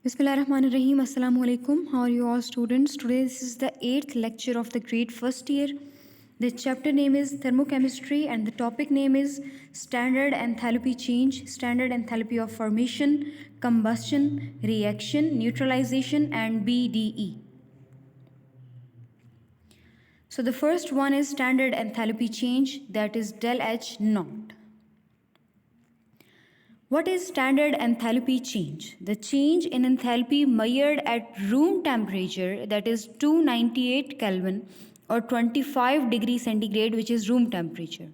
Bismillahirrahmanirrahim. Assalamu alaikum. How are you all students? Today this is the 8th lecture of the grade first year. The chapter name is thermochemistry and the topic name is standard enthalpy change, standard enthalpy of formation, combustion, reaction, neutralization and BDE. So the first one is standard enthalpy change, that is del H naught. What is standard enthalpy change? The change in enthalpy measured at room temperature, that is 298 Kelvin or 25 degrees centigrade, which is room temperature,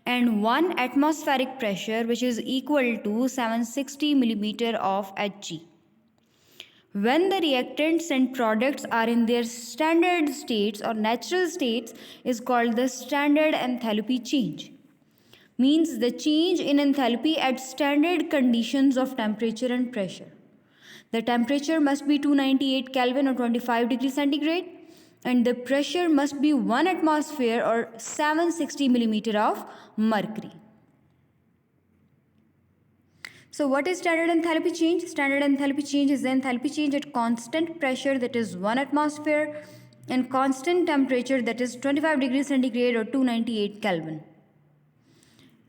and 1 atmospheric pressure, which is equal to 760 millimeter of Hg. When the reactants and products are in their standard states or natural states is called the standard enthalpy change. Means the change in enthalpy at standard conditions of temperature and pressure. The temperature must be 298 Kelvin or 25 degrees centigrade and the pressure must be 1 atmosphere or 760 millimeter of mercury. So what is standard enthalpy change? Standard enthalpy change is the enthalpy change at constant pressure, that is 1 atmosphere, and constant temperature, that is 25 degrees centigrade or 298 Kelvin,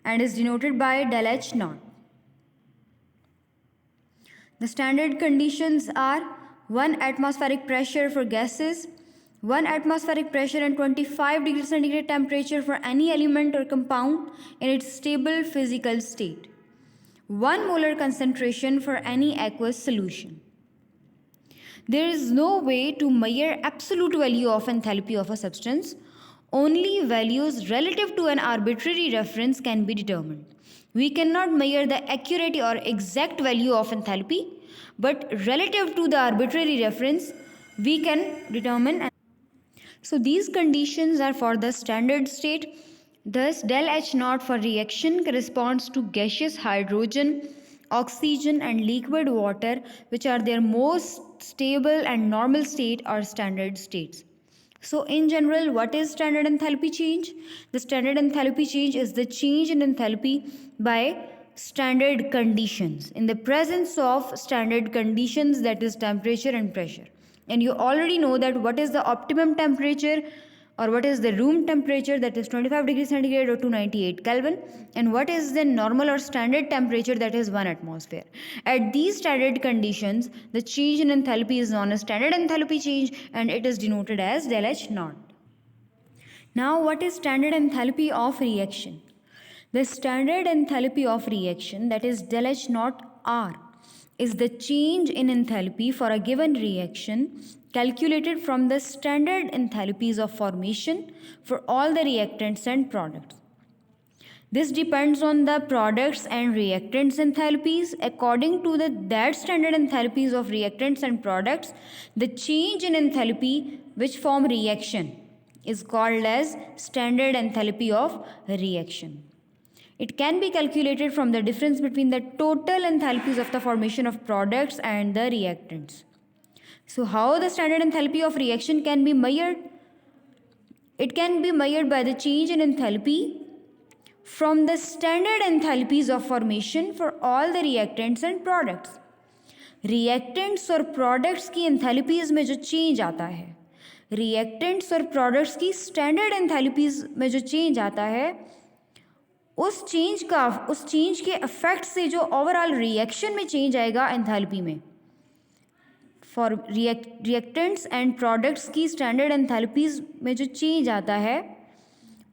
and is denoted by del H naught. The standard conditions are 1 atmospheric pressure for gases, 1 atmospheric pressure and 25 degrees centigrade temperature for any element or compound in its stable physical state, 1 molar concentration for any aqueous solution. There is no way to measure absolute value of enthalpy of a substance. Only values relative to an arbitrary reference can be determined. We cannot measure the accurate or exact value of enthalpy, but relative to the arbitrary reference, we can determine. So these conditions are for the standard state. Thus, del H naught for reaction corresponds to gaseous hydrogen, oxygen and liquid water, which are their most stable and normal state or standard states. So in general, what is standard enthalpy change? The standard enthalpy change is the change in enthalpy by standard conditions, in the presence of standard conditions, that is temperature and pressure. And you already know that what is the optimum temperature or what is the room temperature, that is 25 degrees centigrade or 298 Kelvin, and what is the normal or standard temperature, that is 1 atmosphere. At these standard conditions, the change in enthalpy is known as standard enthalpy change and it is denoted as del H naught. Now what is standard enthalpy of reaction? The standard enthalpy of reaction, that is del H naught R, is the change in enthalpy for a given reaction calculated from the standard enthalpies of formation for all the reactants and products. This depends on the products and reactants enthalpies. According to that standard enthalpies of reactants and products, the change in enthalpy which form reaction is called as standard enthalpy of reaction. It can be calculated from the difference between the total enthalpies of the formation of products and the reactants. So how the standard enthalpy of reaction can be measured? It can be measured by the change in enthalpy from the standard enthalpies of formation for all the reactants and products. Reactants और products की enthalpies में जो change आता है, reactants और products की standard enthalpies में जो change आता है, उस चेंज के इफेक्ट से जो ओवरऑल रिएक्शन में चेंज आएगा एंथैल्पी में, फॉर रिएक्टेंट्स एंड प्रोडक्ट्स की स्टैंडर्ड एंथैल्पीज में जो चेंज आता है,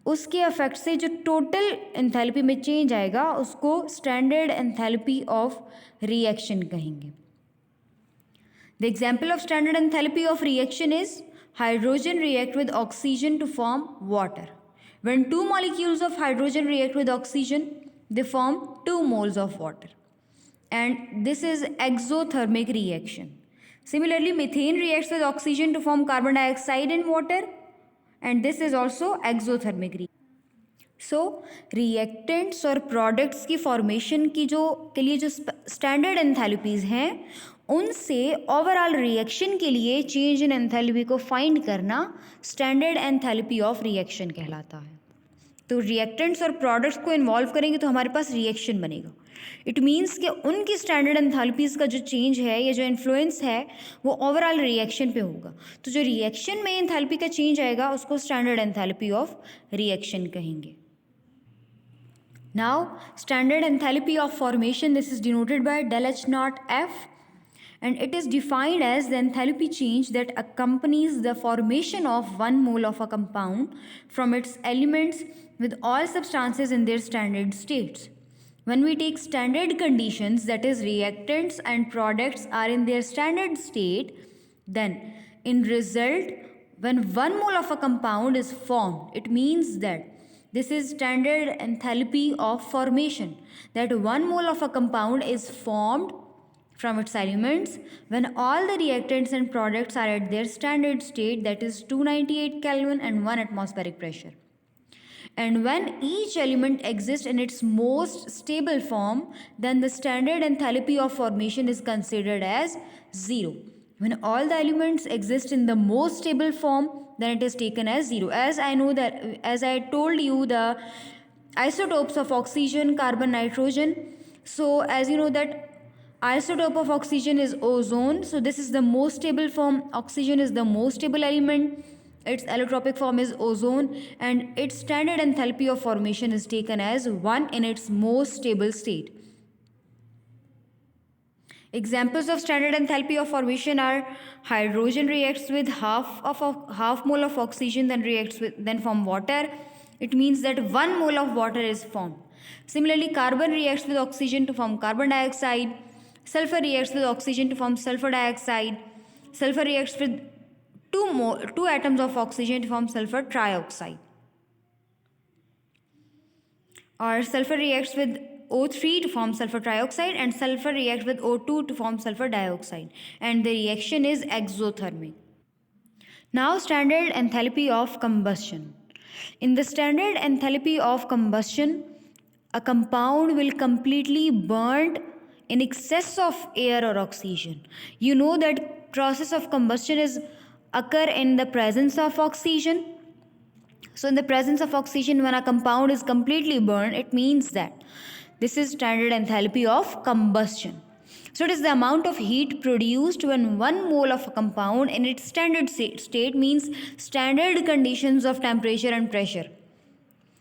उसके इफेक्ट से जो टोटल एंथैल्पी में चेंज आएगा उसको स्टैंडर्ड एंथैल्पी ऑफ रिएक्शन कहेंगे. The example of standard enthalpy of reaction is hydrogen react with oxygen to form water. When 2 molecules of hydrogen react with oxygen, they form 2 moles of water. And this is exothermic reaction. Similarly, methane reacts with oxygen to form carbon dioxide and water. And this is also exothermic reaction. So, reactants और products की formation की के लिए जो standard enthalpies हैं, उनसे overall reaction के लिए चेंज इन एंथैल्पी को फाइंड करना स्टैंडर्ड एंथैल्पी ऑफ रिएक्शन कहलाता है. तो रिएक्टेंट्स और प्रोडक्ट्स को इन्वॉल्व करेंगे तो हमारे पास रिएक्शन बनेगा. इट मीन्स कि उनकी स्टैंडर्ड एंथैल्पीज़ का जो चेंज है या जो इन्फ्लुएंस है वो ओवरऑल रिएक्शन पे होगा. तो जो रिएक्शन में एंथैल्पी का चेंज आएगा उसको स्टैंडर्ड एंथैल्पी ऑफ रिएक्शन कहेंगे. Now, standard enthalpy of formation, this is denoted by del H naught F, and it is defined as the enthalpy change that accompanies the formation of 1 mole of a compound from its elements with all substances in their standard states. When we take standard conditions, that is reactants and products are in their standard state, then in result, when 1 mole of a compound is formed, it means that this is standard enthalpy of formation, that 1 mole of a compound is formed from its elements when all the reactants and products are at their standard state, that is 298 Kelvin and 1 atmospheric pressure. And when each element exists in its most stable form, then the standard enthalpy of formation is considered as 0. When all the elements exist in the most stable form, then it is taken as 0. As I told you, the isotopes of oxygen, carbon, nitrogen. So as you know that isotope of oxygen is ozone. So this is the most stable form. Oxygen is the most stable element. Its allotropic form is ozone, and its standard enthalpy of formation is taken as 1 in its most stable state. Examples of standard enthalpy of formation are hydrogen reacts with half mole of oxygen, then form water. It means that 1 mole of water is formed. Similarly, carbon reacts with oxygen to form carbon dioxide. Sulfur reacts with oxygen to form sulfur dioxide. Sulfur reacts with two atoms of oxygen to form sulfur trioxide. Or sulfur reacts with O3 to form sulfur trioxide, and sulfur reacts with O2 to form sulfur dioxide, and the reaction is exothermic. Now, standard enthalpy of combustion. In the standard enthalpy of combustion, a compound will completely burn in excess of air or oxygen. You know that process of combustion is occur in the presence of oxygen. So in the presence of oxygen, when a compound is completely burned, it means that this is standard enthalpy of combustion. So it is the amount of heat produced when 1 mole of a compound in its standard state, means standard conditions of temperature and pressure.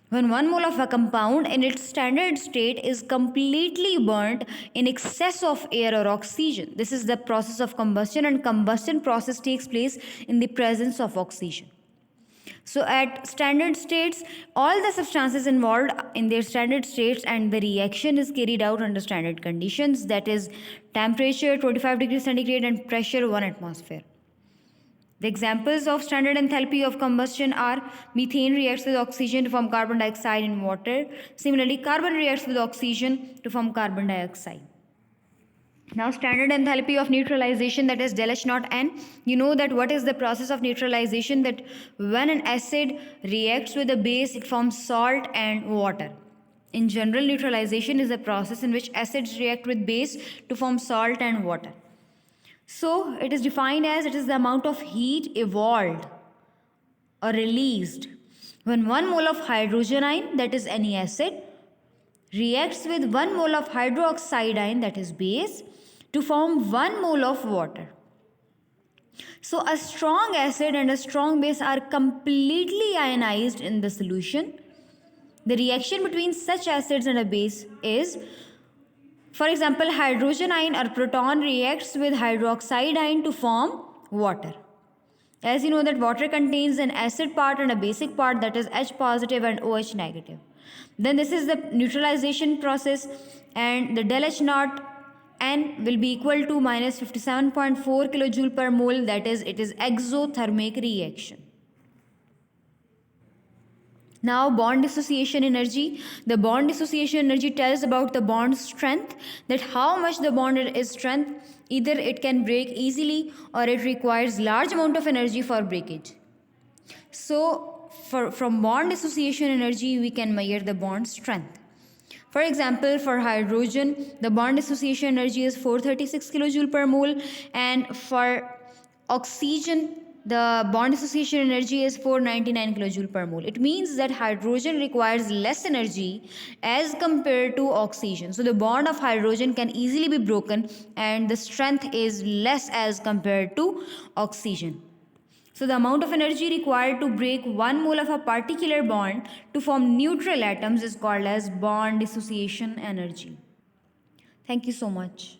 When 1 mole of a compound in its standard state is completely burnt in excess of air or oxygen. This is the process of combustion, and combustion process takes place in the presence of oxygen. So at standard states, all the substances involved in their standard states, and the reaction is carried out under standard conditions, that is temperature 25 degrees centigrade and pressure 1 atmosphere. The examples of standard enthalpy of combustion are methane reacts with oxygen to form carbon dioxide in water. Similarly, carbon reacts with oxygen to form carbon dioxide. Now, standard enthalpy of neutralization, that is del H naught N. You know that what is the process of neutralization, that when an acid reacts with a base, it forms salt and water. In general, neutralization is a process in which acids react with base to form salt and water. So, it is defined as it is the amount of heat evolved or released when 1 mole of hydrogen ion, that is any acid, reacts with 1 mole of hydroxide ion, that is base, to form 1 mole of water. So a strong acid and a strong base are completely ionized in the solution. The reaction between such acids and a base is, for example, hydrogen ion or proton reacts with hydroxide ion to form water. As you know that water contains an acid part and a basic part, that is H positive and OH negative. Then this is the neutralization process, and the del H naught N will be equal to minus 57.4 kilojoule per mole, that is it is exothermic reaction. Now, bond dissociation energy. The bond dissociation energy tells about the bond strength, that how much the bond is strength. Either it can break easily or it requires large amount of energy for breakage. So, from bond dissociation energy, we can measure the bond strength. For example, for hydrogen, the bond dissociation energy is 436 kilojoule per mole, and for oxygen, the bond dissociation energy is 499 kilojoule per mole. It means that hydrogen requires less energy as compared to oxygen. So the bond of hydrogen can easily be broken and the strength is less as compared to oxygen. So the amount of energy required to break 1 mole of a particular bond to form neutral atoms is called as bond dissociation energy. Thank you so much.